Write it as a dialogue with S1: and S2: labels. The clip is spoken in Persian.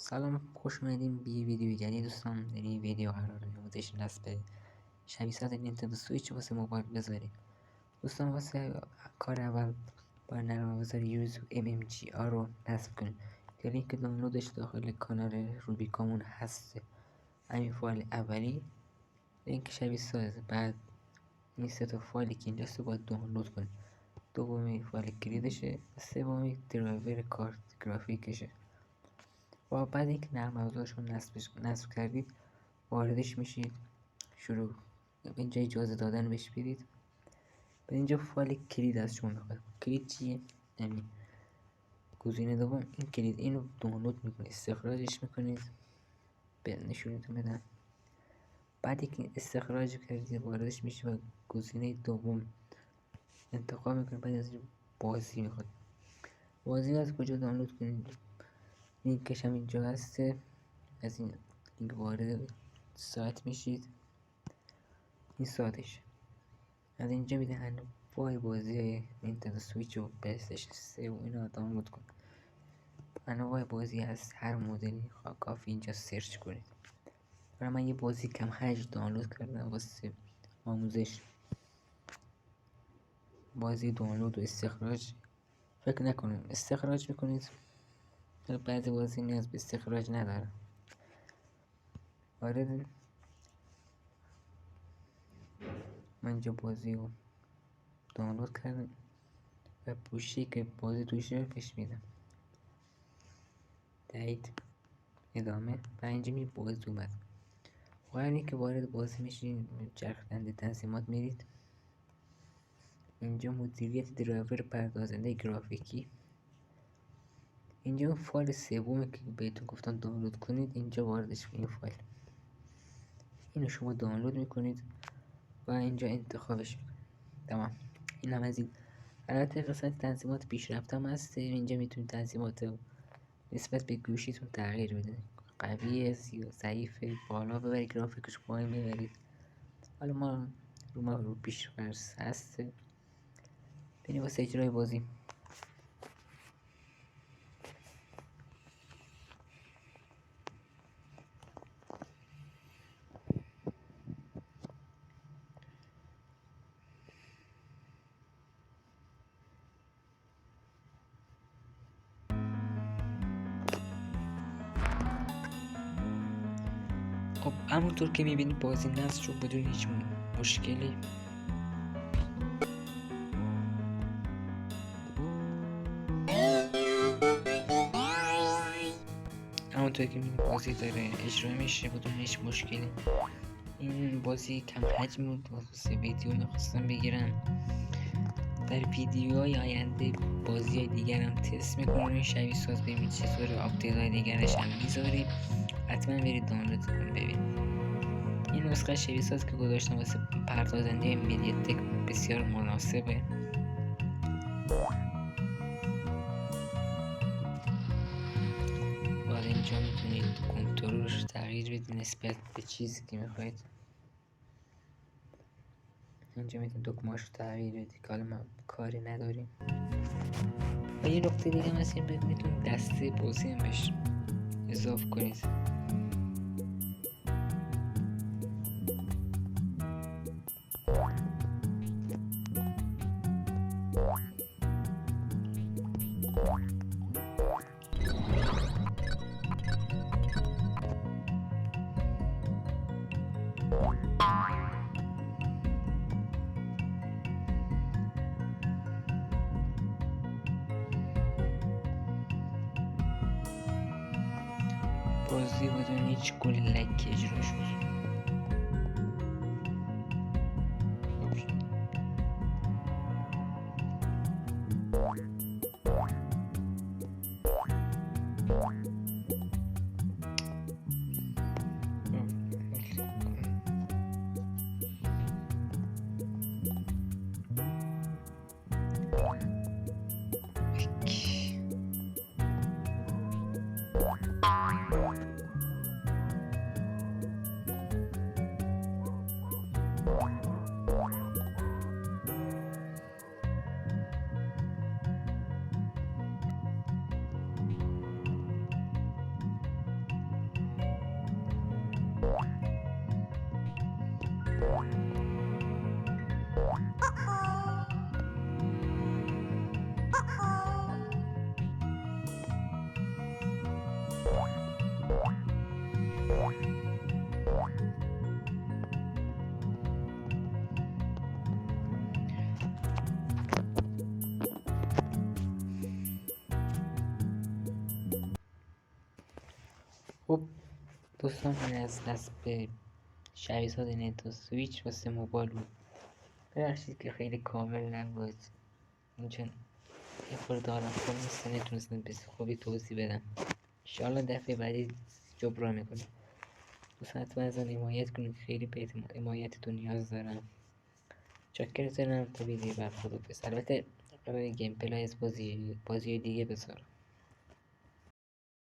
S1: سلام، خوش اومدیم به یه ویدیو جدید دوستان. در این ویدیو قراره نمودش نصب شبیه ساز نینتندو سویچ واسه موبایل بذاریم. دوستان واسه کار اول باید نرم افزار یوزو MMGR رو نصب کنیم که لینک دانلودش داخل کانال روبیکامون هست. همین فایل اولی لینک شبیه ساز، بعد این سه تا فایلی که اینجاست رو باید دانلود کنیم. دومی فایل کلیدشه، سومی درایور کارت گرافیکشه. و بعد اینکه نرم افزارشون نصب کردید واردش میشید، شروع اینجا اجازه دادن بهش بدید. به اینجا فایل کلید از شما میخواد. کلید چیه؟ یعنی گزینه دوم این کلید، اینو دانلود میکنید، استخراجش میکنید، به نشونتون بدم. بعدی که استخراج کردید واردش میشه و گزینه دوم انتخاب میکنید. بعد از بازی میخواد. بازی از کجا دانلود کنید؟ لینکش هم اینجا هسته. از این لینک وارد سایت میشید. این سادش از اینجا میده انواع بازی نینتندو سویچ و پلی‌استیشن 3 و اینا دانلود کن. انواع بازی هست، هر مدلی کافی اینجا سرچ کنید. برای من یه بازی کم حجم دانلود کردم واسه آموزش. بازی دانلود و استخراج فکر نکنم استخراج میکنید، بعضی بازی نیاز به استخراج نداره. وارد من اینجا بازی رو دانلود کردم و پوشی که بازی توشه پیش میدم. تایید، ادامه و اینجا می بازی اومد. وقتی که وارد بازی میشین چرخنده تنظیمات میرید. اینجا مدیریت درایور پردازنده گرافیکی. اینجا اون فایل سومی که بهتون گفتم دانلود کنید، اینجا واردش کنید. این فایل اینو شما دانلود میکنید و اینجا انتخابش میکنید. تمام. این هم از این. البته قسمت تنظیمات پیشرفته هم هست. اینجا میتونید تنظیمات نسبت به گوشیتون تغییر بدید، قویه یا ضعیفه، بالا ببرید گرافیکش، پایین ببرید. حالا ما رو پیش‌فرض هست. بریم واسه اجرای بازی. خب همونطور که میبینید بازی نصب شد بدون هیچ مشکلی. همونطور که میبینید بازی داره اجرا میشه بدون هیچ مشکلی. این بازی کم حجم بود، واسه ویدیو میخواستم بگیرم. در ویدیوهای آینده بازی های دیگر هم تست میکنم، شبیه ساز ببینید چطور آپدیت های دیگرش هم میذاریم. حتما برید دانلود کنید ببینید. این نسخه شبیه ساز که گذاشتم واسه پردازنده میدیاتک بسیار مناسبه. باید اینجا میتونید کنترلش تغییر بدید نسبت به چیزی که میخواید. اینجا میتونید دکمه‌اش تغییر بدید که حالا ما کاری نداریم. و یه نکته دیگه هم هست، میتونید دسته بازی هم بهش اضافه کنید. بازی بدون هیچ گل لک اجرا شد. خب دوستان این از نصب شبیه‌ساز نینتندو سویچ واسه موبایل بود. ببخشید که خیلی کامل نبود، چون یه خورده حالم خوب نیست، نتونستم به خوبی توضیح بدم. انشالله دفعه بعدی جبران میکنم. دوستان حتما ازم حمایت کنید، خیلی به حمایتتون نیاز دارم. چاکرتونم. تا ویدیو بعد خداحافظ. البته قرار گیم پلی از بازی دیگه بذارم.